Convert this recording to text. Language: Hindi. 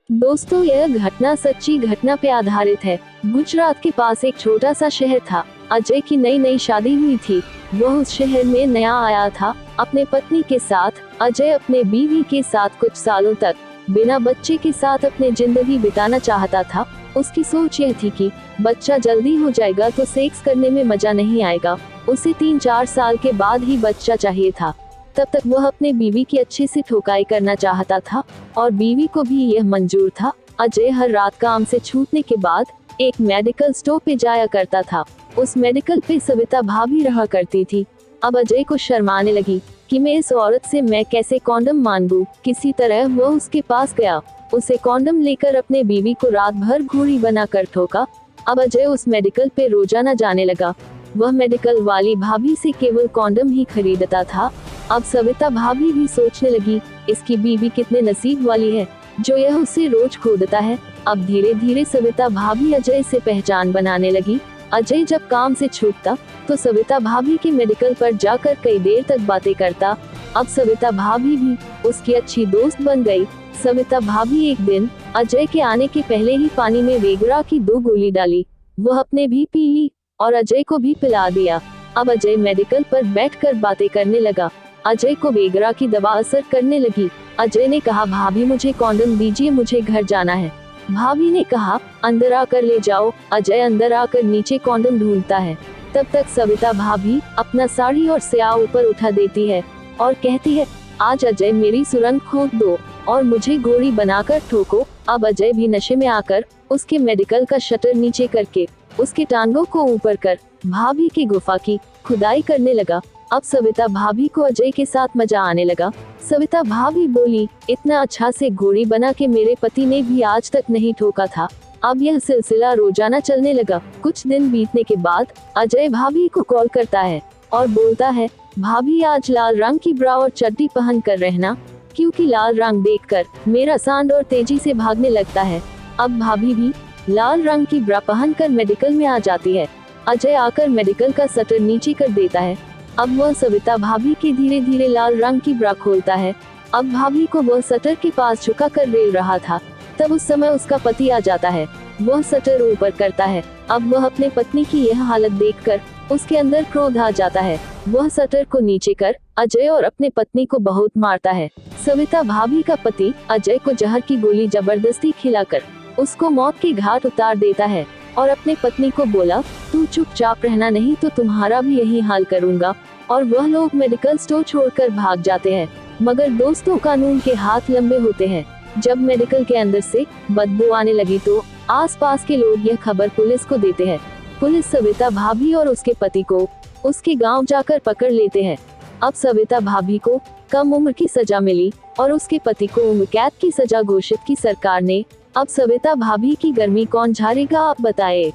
दोस्तों, यह घटना सच्ची घटना पे आधारित है। गुजरात के पास एक छोटा सा शहर था। अजय की नई नई शादी हुई थी। वह उस शहर में नया आया था अपने पत्नी के साथ। अजय अपने बीवी के साथ कुछ सालों तक बिना बच्चे के साथ अपनी जिंदगी बिताना चाहता था। उसकी सोच यह थी कि बच्चा जल्दी हो जाएगा तो सेक्स करने में मजा नहीं आएगा। उसे 3-4 साल के बाद ही बच्चा चाहिए था। तब तक वह अपने बीवी की अच्छे से ठोकाई करना चाहता था और बीवी को भी यह मंजूर था। अजय हर रात काम से छूटने के बाद एक मेडिकल स्टोर पे जाया करता था। उस मेडिकल पे सविता भाभी रहा करती थी। अब अजय को शर्माने लगी कि मैं इस औरत से मैं कैसे कॉन्डम मांगूं। किसी तरह वह उसके पास गया, उसे कॉन्डम लेकर अपने बीवी को रात भर घोड़ी बनाकर ठोका। अब अजय उस मेडिकल पे रोजाना जाने लगा। वह मेडिकल वाली भाभी से केवल कॉन्डम ही खरीदता था। अब सविता भाभी भी सोचने लगी, इसकी बीवी कितने नसीब वाली है जो यह उसे रोज खोदता है। अब धीरे धीरे सविता भाभी अजय से पहचान बनाने लगी। अजय जब काम से छूटता तो सविता भाभी के मेडिकल पर जाकर कई देर तक बातें करता। अब सविता भाभी भी उसकी अच्छी दोस्त बन गई। सविता भाभी एक दिन अजय के आने के पहले ही पानी में वेगरा की 2 गोली डाली। वह अपने भी पी ली और अजय को भी पिला दिया। अब अजय मेडिकल पर बैठकर बातें करने लगा। अजय को वेगरा की दवा असर करने लगी। अजय ने कहा, भाभी मुझे कॉन्डम दीजिए, मुझे घर जाना है। भाभी ने कहा, अंदर आकर ले जाओ। अजय अंदर आकर नीचे कॉन्डम ढूंढता है। तब तक सविता भाभी अपना साड़ी और स्या ऊपर उठा देती है और कहती है, आज अजय मेरी सुरंग खोद दो और मुझे घोड़ी बनाकर ठोको। अब अजय भी नशे में आकर उसके मेडिकल का शटर नीचे करके उसके टांगों को ऊपर कर भाभी की गुफा की खुदाई करने लगा। अब सविता भाभी को अजय के साथ मजा आने लगा। सविता भाभी बोली, इतना अच्छा से घोड़ी बना के मेरे पति ने भी आज तक नहीं ठोका था। अब यह सिलसिला रोजाना चलने लगा। कुछ दिन बीतने के बाद अजय भाभी को कॉल करता है और बोलता है, भाभी आज लाल रंग की ब्रा और चड्डी पहन कर रहना, क्योंकि लाल रंग देखकर मेरा सांड और तेजी से भागने लगता है। अब भाभी भी लाल रंग की ब्रा पहनकर मेडिकल में आ जाती है। अजय आकर मेडिकल का शटर नीचे कर देता है। अब वह सविता भाभी के धीरे धीरे लाल रंग की ब्रा खोलता है। अब भाभी को वह शटर के पास झुका कर रेल रहा था। तब उस समय उसका पति आ जाता है। वह शटर ऊपर करता है। अब वह अपने पत्नी की यह हालत देखकर उसके अंदर क्रोध आ जाता है। वह शटर को नीचे कर अजय और अपने पत्नी को बहुत मारता है। सविता भाभी का पति अजय को जहर की गोली जबरदस्ती खिलाकर उसको मौत के घाट उतार देता है और अपने पत्नी को बोला, तू चुपचाप रहना, नहीं तो तुम्हारा भी यही हाल करूंगा। और वह लोग मेडिकल स्टोर छोड़कर भाग जाते हैं। मगर दोस्तों, कानून के हाथ लंबे होते हैं। जब मेडिकल के अंदर से बदबू आने लगी तो आसपास के लोग यह खबर पुलिस को देते हैं। पुलिस सविता भाभी और उसके पति को उसके गांव जाकर पकड़ लेते हैं। अब सविता भाभी को कम उम्र की सजा मिली और उसके पति को उम्र कैद की सजा घोषित की सरकार ने। अब सविता भाभी की गर्मी कौन झाड़ेगा, आप बताएं।